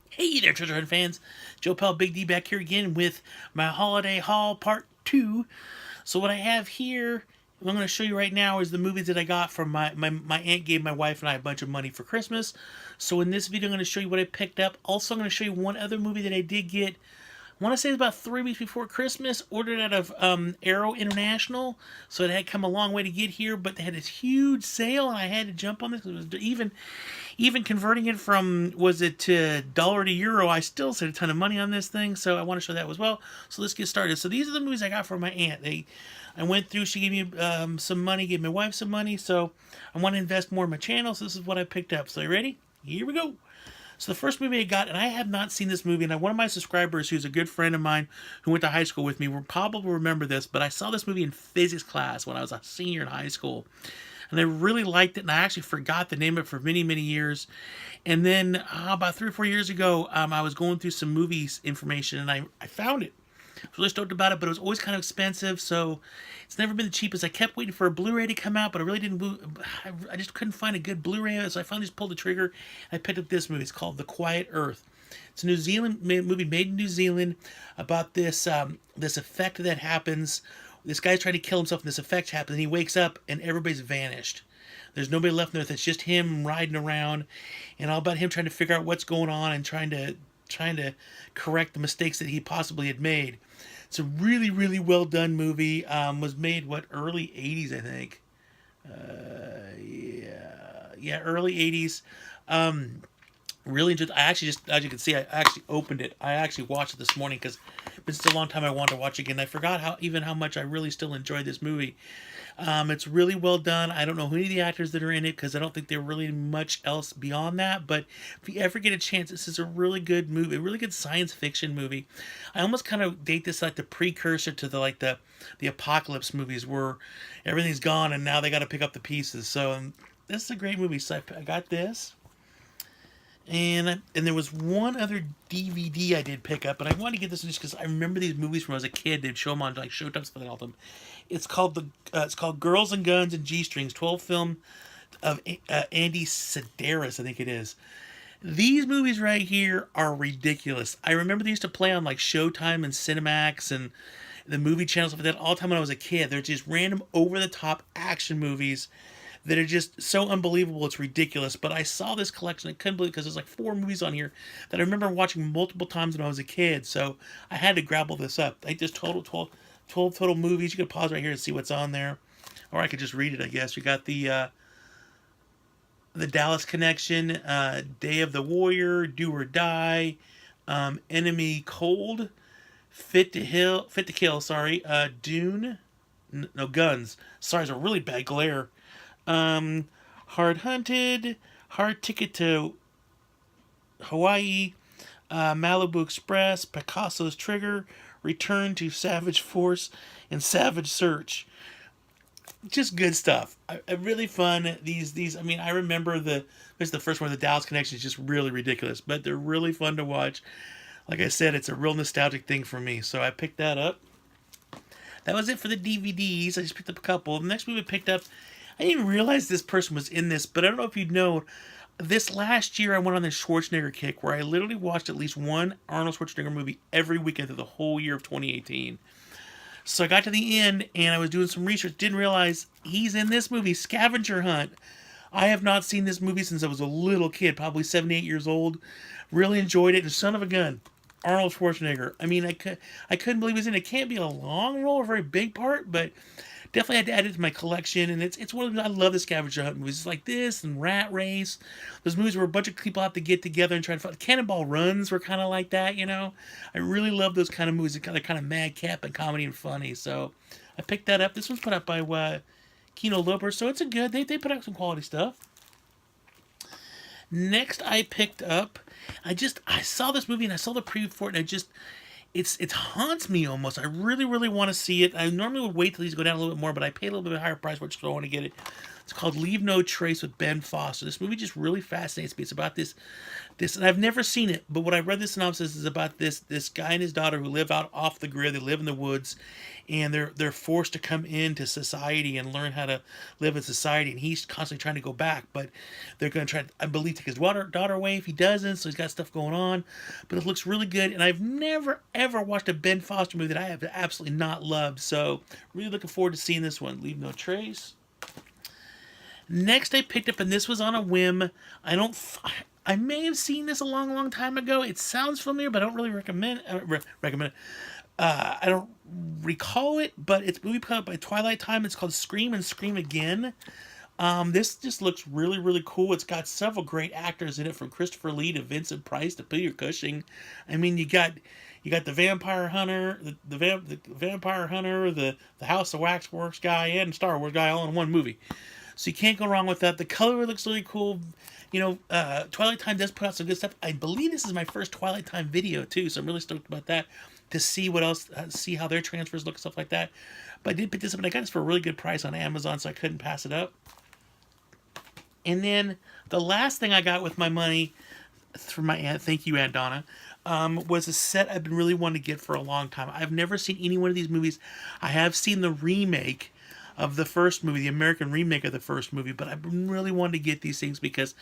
Hey there, Treasure Hunt fans. Joe Pell Big D back here again with my Holiday Haul Part 2. So what I have here, I'm going to show you right now, is the movies that I got from my aunt gave my wife and I a bunch of money for Christmas. So in this video, I'm going to show you what I picked up. Also, I'm going to show you one other movie that I did get. I want to say it was about 3 weeks before Christmas. Ordered out of Arrow International, so it had come a long way to get here. But they had this huge sale, and I had to jump on this. It was even converting it from, was it to dollar to euro, I still saved a ton of money on this thing. So I want to show that as well. So let's get started. So these are the movies I got from my aunt. I went through. She gave me some money, gave my wife some money. So I want to invest more in my channel. So this is what I picked up. So you ready? Here we go. So the first movie I got, and I have not seen this movie, and one of my subscribers, who's a good friend of mine who went to high school with me, will probably remember this, but I saw this movie in physics class when I was a senior in high school. And I really liked it, and I actually forgot the name of it for many, many years. And then about 3 or 4 years ago, I was going through some movies information, and I found it. I was really stoked about it, but it was always kind of expensive, so it's never been the cheapest. I kept waiting for a Blu-ray to come out, but I really didn't. I just couldn't find a good Blu-ray of it, so I finally just pulled the trigger. I picked up this movie. It's called The Quiet Earth. It's a New Zealand movie made in New Zealand about this effect that happens. This guy's trying to kill himself, and this effect happens, and he wakes up, and everybody's vanished. There's nobody left on Earth. It's just him riding around, and all about him trying to figure out what's going on and trying to correct the mistakes that he possibly had made. It's a really, really well done movie. Was made early '80s, I think. Yeah, early '80s. Really enjoyed. I actually just, as you can see, I actually opened it. I actually watched it this morning because it's been such a long time I wanted to watch it again. I forgot how much I really still enjoyed this movie. It's really well done. I don't know who any of the actors that are in it because I don't think they're really much else beyond that. But if you ever get a chance, this is a really good movie, a really good science fiction movie. I almost kind of date this like the precursor to the apocalypse movies where everything's gone and now they got to pick up the pieces. So this is a great movie. So I got this. And there was one other DVD I did pick up, but I wanted to get this one just because I remember these movies from when I was a kid. They'd show them on like Showtime, stuff and all them. It's called Girls and Guns and G Strings, 12 film of Andy Sedaris, I think it is. These movies right here are ridiculous. I remember they used to play on like Showtime and Cinemax and the movie channels like that all the time when I was a kid. They're just random over the top action movies that are just so unbelievable, it's ridiculous. But I saw this collection, I couldn't believe it because there's like 4 movies on here that I remember watching multiple times when I was a kid. So I had to grab all this up. I think there's 12 total movies. You can pause right here and see what's on there. Or I could just read it, I guess. We got the Dallas Connection, Day of the Warrior, Do or Die, Enemy Cold, Fit to Kill, sorry, Dune, no, Guns. Sorry, it's a really bad glare. Hard Hunted, Hard Ticket to Hawaii, Malibu Express, Picasso's Trigger, Return to Savage Force, and Savage Search. Just good stuff. Really fun. These. I mean, I remember this is the first one. The Dallas Connection is just really ridiculous, but they're really fun to watch. Like I said, it's a real nostalgic thing for me. So I picked that up. That was it for the DVDs. I just picked up a couple. The next movie I picked up, I didn't realize this person was in this, but I don't know if you know. This last year, I went on this Schwarzenegger kick where I literally watched at least one Arnold Schwarzenegger movie every weekend through the whole year of 2018. So I got to the end and I was doing some research. Didn't realize he's in this movie, Scavenger Hunt. I have not seen this movie since I was a little kid, probably 7, 8 years old. Really enjoyed it. And son of a gun, Arnold Schwarzenegger. I mean, I couldn't believe he was in it. It can't be a long role, a very big part, but definitely had to add it to my collection. And it's one of the, I love the Scavenger Hunt movies. It's like this and Rat Race. Those movies where a bunch of people have to get together and try to find. Cannonball Runs were kind of like that, you know. I really love those kind of movies. They're kind of madcap and comedy and funny. So I picked that up. This one's put out by Kino Lorber, so it's a good. They put out some quality stuff. Next, I picked up. I saw this movie and I saw the preview for it, and it haunts me almost. I really want to see it. I normally would wait till these go down a little bit more, but I pay a little bit higher price for it, so I want to get it. It's called Leave No Trace with Ben Foster. This movie just really fascinates me. It's about this, and I've never seen it, but what I read the synopsis is about this guy and his daughter who live out off the grid. They live in the woods, and they're forced to come into society and learn how to live in society. And he's constantly trying to go back, but they're going to try, I believe, take his daughter away if he doesn't. So he's got stuff going on, but it looks really good. And I've never ever watched a Ben Foster movie that I have absolutely not loved. So really looking forward to seeing this one. Leave No Trace. Next, I picked up, and this was on a whim. I may have seen this a long, long time ago. It sounds familiar, but I don't really recommend it. I don't recall it, but it's a movie put out by Twilight Time. It's called Scream and Scream Again. This just looks really, really cool. It's got several great actors in it, from Christopher Lee to Vincent Price to Peter Cushing. I mean, you got the Vampire Hunter, the Vampire Hunter, the House of Waxworks guy, and Star Wars guy all in one movie. So you can't go wrong with that. The color looks really cool. Twilight Time does put out some good stuff. I believe this is my first Twilight Time video too, so I'm really stoked about that, to see what else, see how their transfers look and stuff like that. But I did pick this up, and I got this for a really good price on Amazon, so I couldn't pass it up. And then the last thing I got with my money through my aunt, thank you, Aunt Donna, was a set I've been really wanting to get for a long time. I've never seen any one of these movies. I have seen the remake of the first movie, the American remake of the first movie, but I've been really wanting to get these things because,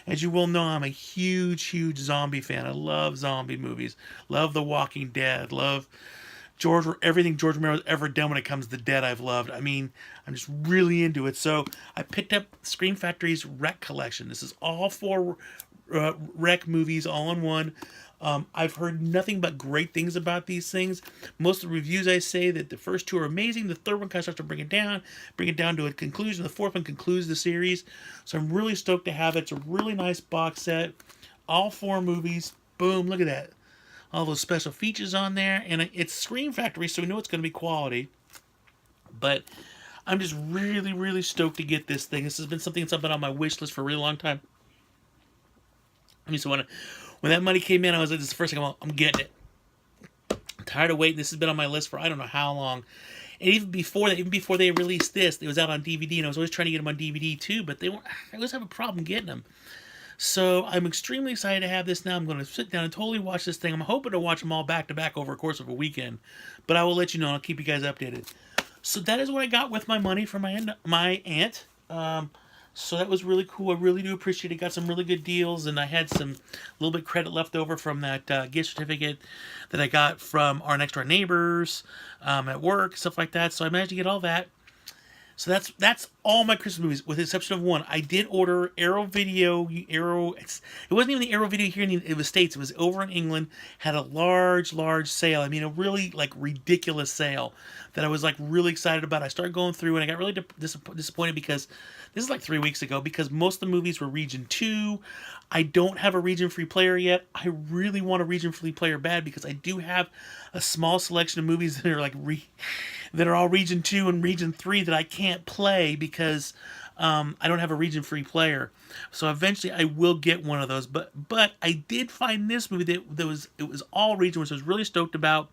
as you well know, I'm a huge, huge zombie fan. I love zombie movies. Love The Walking Dead. Love everything George Romero's ever done when it comes to Dead, I've loved. I mean, I'm just really into it. So I picked up Scream Factory's Wreck Collection. This is all 4 Wreck movies all in one. I've heard nothing but great things about these things. Most of the reviews I say that the first 2 are amazing. The third one kind of starts to bring it down to a conclusion. The fourth one concludes the series. So I'm really stoked to have it. It's a really nice box set. All 4 movies. Boom, look at that. All those special features on there. And it's Scream Factory, so we know it's going to be quality. But I'm just really, really stoked to get this thing. This has been something that's been on my wish list for a really long time. I mean, so when that money came in, I was like, this is the first thing I'm getting it. I'm tired of waiting. This has been on my list for I don't know how long. And even before they released this, it was out on DVD, and I was always trying to get them on DVD too, but I always have a problem getting them. So I'm extremely excited to have this now. I'm going to sit down and totally watch this thing. I'm hoping to watch them all back to back over the course of a weekend, but I will let you know, and I'll keep you guys updated. So that is what I got with my money from my aunt. So that was really cool. I really do appreciate it. Got some really good deals, and I had a little bit credit left over from that gift certificate that I got from our next door neighbors at work, stuff like that. So I managed to get all that. So that's all my Christmas movies, with the exception of one. I did order Arrow Video. It wasn't even the Arrow Video here in the States. It was over in England. Had a large sale. I mean, a really ridiculous sale that I was really excited about. I started going through, and I got really disappointed because this is 3 weeks ago, because most of the movies were Region 2. I don't have a Region Free player yet. I really want a Region Free player bad, because I do have a small selection of movies that are that are all Region 2 and Region 3 that I can't play because I don't have a Region Free player. So eventually I will get one of those. But I did find this movie that was all Region, which I was really stoked about.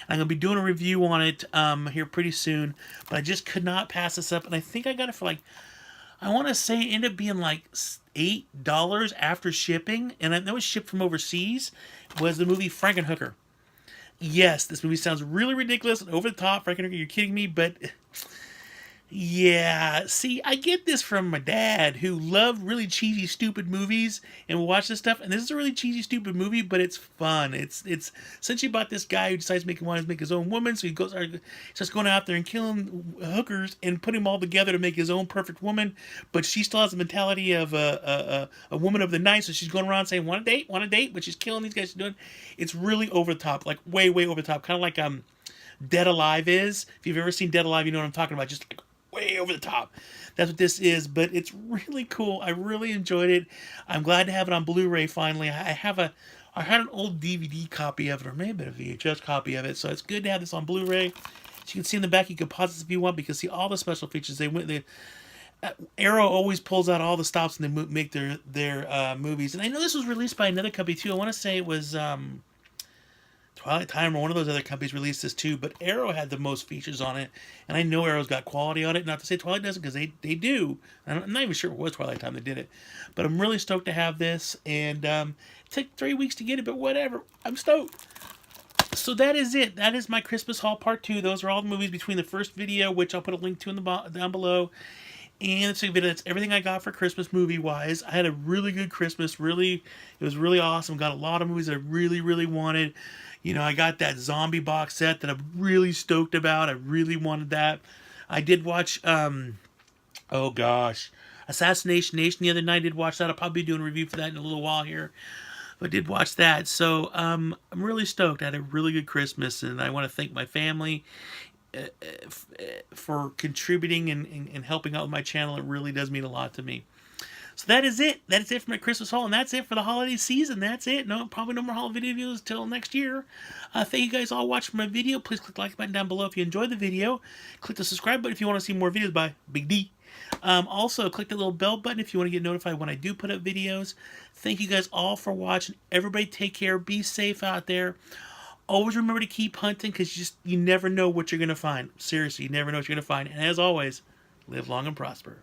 I'm going to be doing a review on it here pretty soon. But I just could not pass this up. And I think I got it for I want to say it ended up being $8 after shipping. And that was shipped from overseas. Was the movie Frankenhooker. Yes, this movie sounds really ridiculous and over the top. Frankenhooker, you're kidding me, but yeah. See, I get this from my dad, who loved really cheesy, stupid movies and would watch this stuff. And this is a really cheesy, stupid movie, but it's fun. It's essentially about this guy who decides to make his own woman. So he starts going out there and killing hookers and putting them all together to make his own perfect woman. But she still has the mentality of a woman of the night. So she's going around saying, want a date, but she's killing these guys. It's really over the top, way, way over the top. Kind of like Dead Alive is. If you've ever seen Dead Alive, you know what I'm talking about. Just way over the top. That's what this is, but it's really cool. I really enjoyed it. I'm glad to have it on Blu-ray finally. I had an old DVD copy of it, or maybe a VHS copy of it, so it's good to have this on Blu-ray. As you can see in the back, you can pause this if you want, because see all the special features. Arrow always pulls out all the stops and they make their movies. And I know this was released by another company too. I want to say it was Twilight Time or one of those other companies released this too, but Arrow had the most features on it, and I know Arrow's got quality on it. Not to say Twilight doesn't, because they do. I'm not even sure it was Twilight Time that did it, but I'm really stoked to have this, and it took 3 weeks to get it, but whatever. I'm stoked. So that is it. That is my Christmas haul part 2. Those are all the movies between the first video, which I'll put a link to in the down below, and the second video. That's everything I got for Christmas movie-wise. I had a really good Christmas. It was really awesome. Got a lot of movies that I really, really wanted. You know, I got that zombie box set that I'm really stoked about. I really wanted that. I did watch, oh gosh, Assassination Nation the other night. I did watch that. I'll probably be doing a review for that in a little while here. But did watch that. So I'm really stoked. I had a really good Christmas, and I want to thank my family for contributing and helping out with my channel. It really does mean a lot to me. So that is it. That is it for my Christmas haul, and that's it for the holiday season. That's it. No, probably no more holiday videos till next year. Thank you guys all watching my video. Please click the like button down below if you enjoyed the video. Click the subscribe button if you want to see more videos by Big D. Also, click the little bell button if you want to get notified when I do put up videos. Thank you guys all for watching. Everybody take care. Be safe out there. Always remember to keep hunting, because you never know what you're going to find. Seriously, you never know what you're going to find. And as always, live long and prosper.